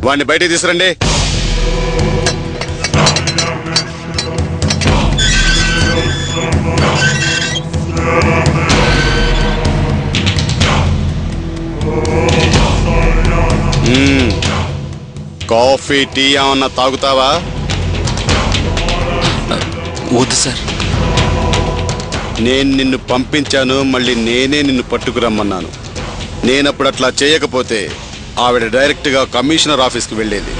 వాడిని బయటికి తీసురండి. Coffee tea ఏమన్నా తాగుతావా? వద్దు సార్. నేను నిన్ను పంపించాను, మళ్ళీ నేనే నిన్ను పట్టుకురమ్మన్నాను. నేనప్పుడు అట్లా చేయకపోతే ఆవిడ డైరెక్ట్గా కమిషనర్ ఆఫీస్కి వెళ్ళేది.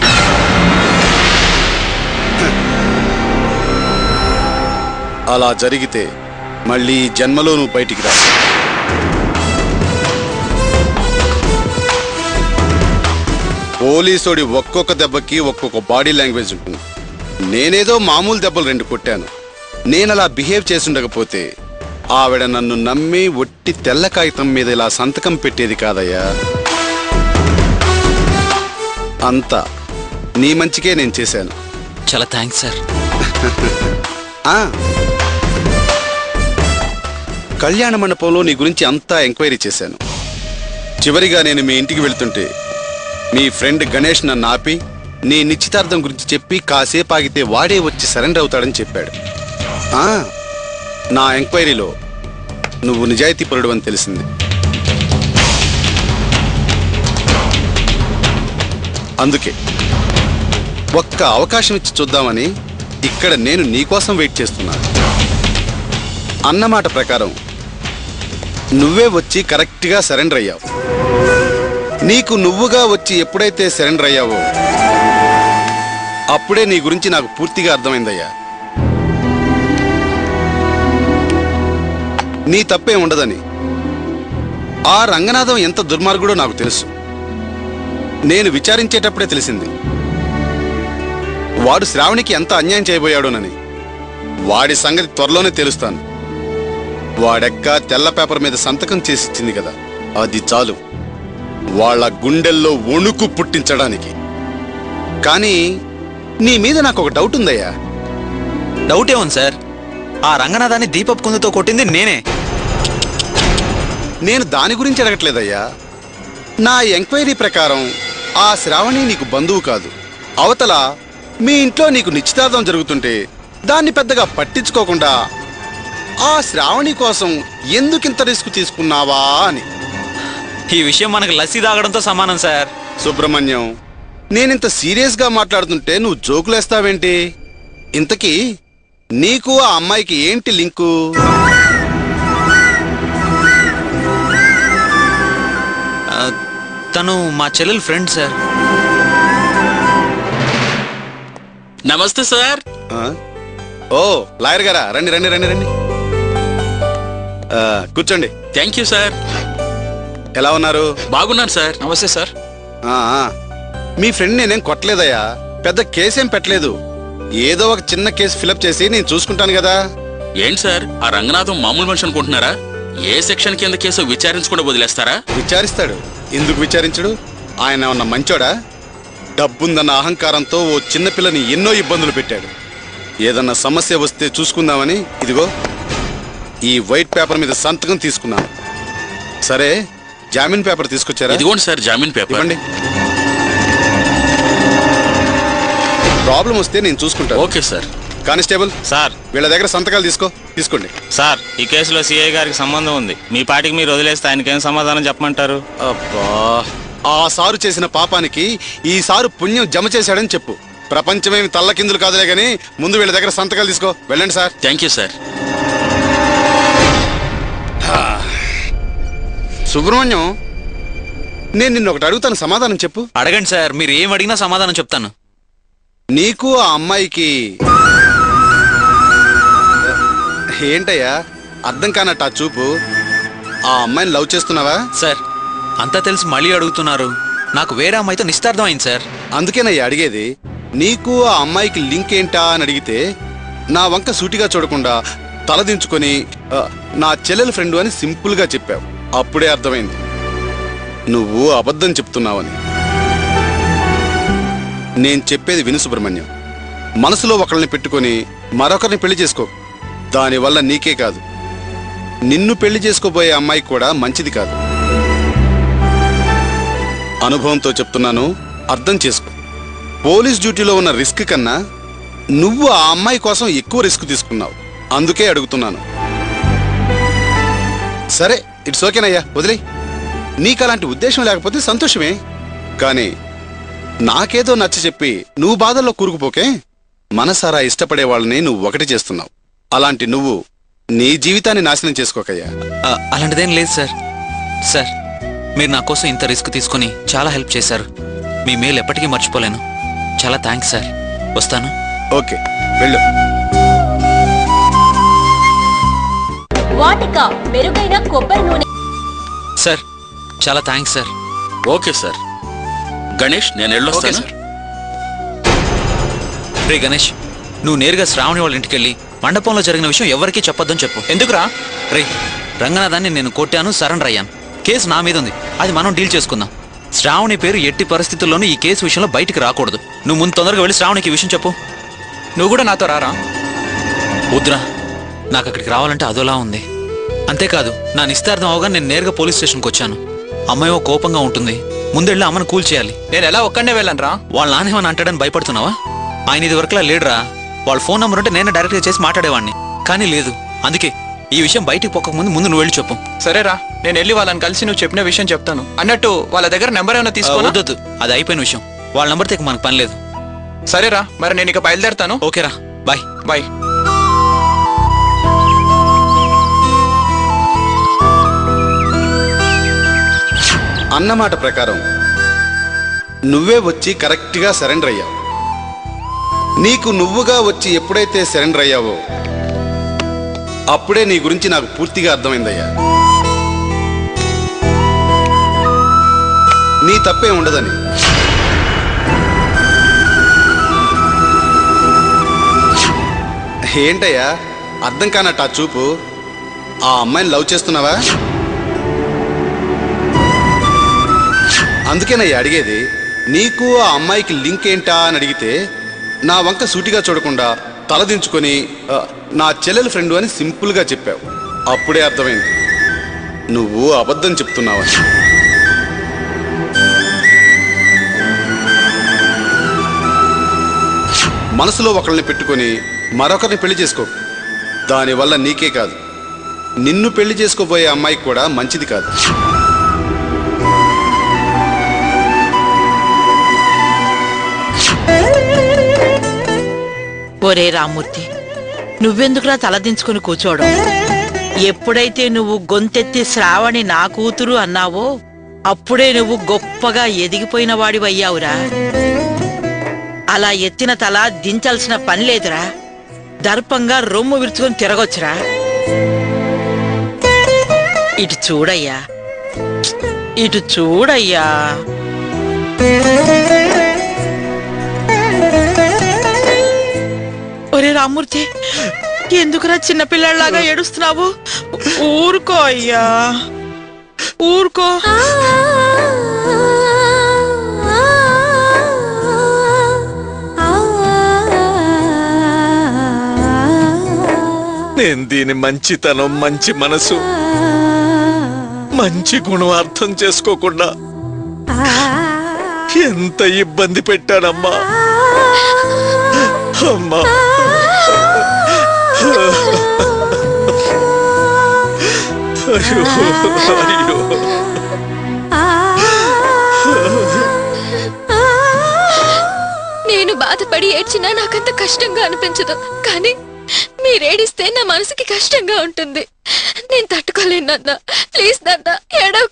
అలా జరిగితే మళ్ళీ జన్మలో నువ్వు బయటికి రా. పోలీసోడి ఒక్కొక్క దెబ్బకి ఒక్కొక్క బాడీ లాంగ్వేజ్ ఉంటుంది. నేనేదో మామూలు దెబ్బలు 2 కొట్టాను. నేనలా బిహేవ్ చేసుండకపోతే ఆవిడ నన్ను నమ్మి ఒట్టి తెల్ల కాగితం మీద ఇలా సంతకం పెట్టేది కాదయ్యా. అంతా నీ మంచికే నేను చేశాను. చాలా థ్యాంక్స్ సార్. కళ్యాణ మండపంలో నీ గురించి అంతా ఎంక్వైరీ చేశాను. చివరిగా నేను మీ ఇంటికి వెళ్తుంటే మీ ఫ్రెండ్ గణేష్ నన్ను ఆపి నీ నిశ్చితార్థం గురించి చెప్పి కాసేపు ఆగితే వాడే వచ్చి సరెండర్ అవుతాడని చెప్పాడు. నా ఎంక్వైరీలో నువ్వు నిజాయితీపరుడు అని తెలిసింది. అందుకే ఒక్క అవకాశం ఇచ్చి చూద్దామని ఇక్కడ నేను నీకోసం వెయిట్ చేస్తున్నాను. అన్నమాట ప్రకారం నువ్వే వచ్చి కరెక్ట్గా సరెండర్ అయ్యావు. నీకు నువ్వుగా వచ్చి ఎప్పుడైతే సరెండర్ అయ్యావో అప్పుడే నీ గురించి నాకు పూర్తిగా అర్థమైందయ్యా. నీ తప్పే ఉండదని. ఆ రంగనాథం ఎంత దుర్మార్గుడో నాకు తెలుసు. నేను విచారించేటప్పుడే తెలిసింది. వాడు శ్రావణికి ఎంత అన్యాయం చేయబోయాడోనని. వాడి సంగతి త్వరలోనే తెలుస్తాను. వాడెక్క తెల్ల పేపర్ మీద సంతకం చేసి ఇచ్చింది కదా, అది చాలు వాళ్ళ గుండెల్లో వణుకు పుట్టించడానికి. కానీ నీ మీద నాకు ఒక డౌట్ ఉందయ్యా. డౌటే ఉంది సార్. ఆ రంగనాథాన్ని దీపపు కుందుతో కొట్టింది నేనే. నేను దాని గురించి అడగట్లేదయ్యా. నా ఎంక్వైరీ ప్రకారం ఆ శ్రావణి నీకు బంధువు కాదు. అవతల మీ ఇంట్లో నీకు నిశ్చితార్థం జరుగుతుంటే దాన్ని పెద్దగా పట్టించుకోకుండా ఆ శ్రావణి కోసం ఎందుకింత రిస్క్ తీసుకున్నావా అని. ఈ విషయం మనకు లస్సీ తాగడంతో సమానం సార్. సుబ్రహ్మణ్యం, నేనింత సీరియస్గా మాట్లాడుతుంటే నువ్వు జోకులేస్తావేంటి? ఇంతకీ నీకు ఆ అమ్మాయికి ఏంటి లింకు? తను మా చెల్లెలు ఫ్రెండ్ సార్. నమస్తే సార్. ఓ లాయర్ గారా, రండి రండి రండి రండి, కూర్చోండి. Thank you sir. ఎలా ఉన్నారు? బాగున్నాను సార్. నమస్తే సార్. మీ ఫ్రెండ్ నేనేం కొట్టలేదయ్యా, పెద్ద కేసేం పెట్టలేదు. ఏదో ఒక చిన్న కేసు ఫిలప్ చేసి నేను చూసుకుంటాను కదా. ఏంటి సార్, ఆ రంగనాథం మామూలు మనిషి అనుకుంటున్నారా? ఏ సెక్షన్ కింద కేసు విచారించకుండా వదిలేస్తారా? విచారిస్తాడు. ఎందుకు విచారించడు? ఆయన ఉన్న మంచోడా? డబ్బుందన్న అహంకారంతో ఓ చిన్నపిల్లని ఎన్నో ఇబ్బందులు పెట్టాడు. ఏదన్నా సమస్య వస్తే చూసుకుందామని ఇదిగో ఈ వైట్ పేపర్ మీద సంతకం తీసుకున్నాను. సరే, జామీన్ పేపర్ తీసుకొచ్చారా? ఇదిగోండి సార్ జామీన్ పేపర్. ఇవ్వండి. ప్రాబ్లం వస్తే నేను చూసుకుంటాను. Okay sir. కానిస్టేబుల్ సార్, వీళ్ళ దగ్గర సంతకాలు తీసుకోండి. సార్, ఈ కేసులో సిఐ గారికి సంబంధం ఉంది. మీ పార్టీకి మీరు వదిలేస్తే ఆయనకేం సమాధానం చెప్పమంటారు? అబ్బా, ఆ సారు చేసిన పాపానికి ఈ సారు పుణ్యం జమ చేశాడని చెప్పు. ప్రపంచమేమి తల్లకిందులు కాదులే గాని ముందు వీళ్ళ దగ్గర సంతకాలు తీసుకో. వెళ్ళండి sir. Thank you sir. Subrahmanyam, నేను నిన్ను ఒకటి అడుగుతాను, సమాధానం చెప్పు. అడగండి సార్, మీరు ఏం అడిగినా సమాధానం చెప్తాను. నీకు ఆ అమ్మాయికి ఏంటయ్యా అర్థం కానట్టు ఆ చూపు? ఆ అమ్మాయిని లవ్ చేస్తున్నావా? సార్, అంతా తెలిసి మళ్ళీ అడుగుతున్నారు. నాకు వేరే అమ్మాయితో నిశ్చితార్థం అయింది సార్. అందుకేనయ్యా అడిగేది. నీకు ఆ అమ్మాయికి లింక్ ఏంటా అని అడిగితే నా వంక సూటిగా చూడకుండా తలదించుకొని నా చెల్లెల ఫ్రెండు అని సింపుల్గా చెప్పావు. అప్పుడే అర్థమైంది నువ్వు అబద్ధం చెప్తున్నావని. నేను చెప్పేది విను సుబ్రహ్మణ్యం. మనసులో ఒకళ్ళని పెట్టుకొని మరొకరిని పెళ్లి చేసుకో. దానివల్ల నీకే కాదు, నిన్ను పెళ్లి చేసుకోబోయే అమ్మాయికి కూడా మంచిది కాదు. అనుభవంతో చెప్తున్నాను, అర్థం చేసుకో. పోలీస్ డ్యూటీలో ఉన్న రిస్క్ కన్నా నువ్వు ఆ అమ్మాయి కోసం ఎక్కువ రిస్క్ తీసుకున్నావు. అందుకే అడుగుతున్నాను. సరే, ఇట్స్ ఓకేనయ్యా, వదిలే. నీకు అలాంటి ఉద్దేశం లేకపోతే సంతోషమే. కానీ నాకేదో నచ్చ చెప్పి నువ్వు బాధల్లో కూరుకుపోకే. మనసారా ఇష్టపడే వాళ్ళని నువ్వు ఒకటి చేస్తున్నావు. అలాంటి నువ్వు నీ జీవితాన్ని నాశనం చేసుకోకయ్యా. అలాంటిదేం లేదు సార్. సార్, మీరు నా కోసం ఇంత రిస్క్ తీసుకుని చాలా హెల్ప్ చేశారు. మీ మేలు ఎప్పటికీ మర్చిపోలేను. చాలా థ్యాంక్స్ సార్. వస్తాను. ఓకే, వెళ్ళు. వాటిక మెరుగైన కొబ్బరి నూనె. సార్, చాలా thanks sir. Okay sir. Ganesh, నేను వెళ్ళొస్తాను. రే గణేష్, నువ్వు నేరుగా శ్రావణి వాళ్ళ ఇంటికెళ్ళి మండపంలో జరిగిన విషయం ఎవరికీ చెప్పొద్దని చెప్పు. ఎందుకురా? రే, రంగనాథాన్ని నేను కొట్టాను, సరెండర్ అయ్యాను. కేసు నా మీద ఉంది, అది మనం డీల్ చేసుకుందాం. శ్రావణి పేరు ఎట్టి పరిస్థితుల్లోనూ ఈ కేసు విషయంలో బయటికి రాకూడదు. నువ్వు ముందు తొందరగా వెళ్ళి శ్రావణికి ఈ విషయం చెప్పు. నువ్వు కూడా నాతో రారా? వద్దురా, నాకు అక్కడికి రావాలంటే అదోలా ఉంది. అంతేకాదు, నా నిస్తార్థం అవగా నేను నేరుగా పోలీస్ స్టేషన్కి వచ్చాను. అమ్మాయి కోపంగా ఉంటుంది. ముందెళ్ళి అమ్మను కూల్ చేయాలి. నేను ఎలా ఒక్కడే వెళ్ళను రా? వాళ్ళ నానేమని అంటాడని భయపడుతున్నావా? ఆయన ఇది వరకులా లేడురా. వాళ్ళ ఫోన్ నెంబర్ ఉంటే నేను డైరెక్ట్గా చేసి మాట్లాడేవాడిని. కానీ లేదు. అందుకే ఈ విషయం బయటికి పోక ముందు నువ్వు వెళ్ళి చెప్పు. సరేరా, నేను వెళ్ళి వాళ్ళని కలిసి నువ్వు చెప్పిన విషయం చెప్తాను. అన్నట్టు వాళ్ళ దగ్గర నెంబర్ ఏమైనా తీసుకో. వద్దు, అది అయిపోయిన విషయం. వాళ్ళ నెంబర్ తెక మనకు పని లేదు. సరేరా, మరి నేను ఇక బయలుదేరుతాను. ఓకేరా, బాయ్. బాయ్. అన్నమాట ప్రకారం నువ్వే వచ్చి కరెక్ట్గా సరెండర్ అయ్యావు. నీకు నువ్వుగా వచ్చి ఎప్పుడైతే సరెండర్ అయ్యావో అప్పుడే నీ గురించి నాకు పూర్తిగా అర్థమైందయ్యా. నీ తప్పే ఉండదని. ఏంటయ్యా అర్థం కానట్టు ఆ చూపు? ఆ అమ్మాయిని లవ్ చేస్తున్నావా? అందుకేనయ్యా అడిగేది. నీకు ఆ అమ్మాయికి లింక్ ఏంటా అని అడిగితే నా వంక సూటిగా చూడకుండా తలదించుకొని నా చెల్లెలు ఫ్రెండు అని సింపుల్గా చెప్పావు. అప్పుడే అర్థమైంది నువ్వు అబద్ధం చెప్తున్నావని. మనసులో ఒకళ్ళని పెట్టుకొని మరొకరిని పెళ్లి చేసుకో. దానివల్ల నీకే కాదు, నిన్ను పెళ్లి చేసుకోబోయే అమ్మాయికి కూడా మంచిది కాదు. ఒరే రామ్మూర్తి, నువ్వెందుకురా తలదించుకుని కూర్చోవడం? ఎప్పుడైతే నువ్వు గొంతెత్తి శ్రావణి నా కూతురు అన్నావో అప్పుడే నువ్వు గొప్పగా ఎదిగిపోయిన వాడివయ్యావురా. అలా ఎత్తిన తల దించాల్సిన పని లేదురా. దర్పంగా రొమ్ము విరుచుకొని తిరగొచ్చురా. ఇటు చూడయ్యా, ఇటు చూడయ్యా. ఒరే రామ్మూర్తి, ఎందుకురా చిన్నపిల్లలాగా ఏడుస్తున్నావు? ఊరుకో అయ్యా, ఊరుకో. నేను దీని మంచితనం, మంచి మనసు, మంచి గుణం అర్థం చేసుకోకుండా ఎంత ఇబ్బంది పెట్టానమ్మా. అమ్మా, అయ్యో అయ్యో. నేను బాధపడి ఏడ్చినా నాకంత కష్టంగా అనిపించదు, కానీ మీరేడిస్తే నా మనసుకి కష్టంగా ఉంటుంది. నేను తట్టుకోలేను నాన్న. ప్లీజ్ నాన్న, ఏడవకు.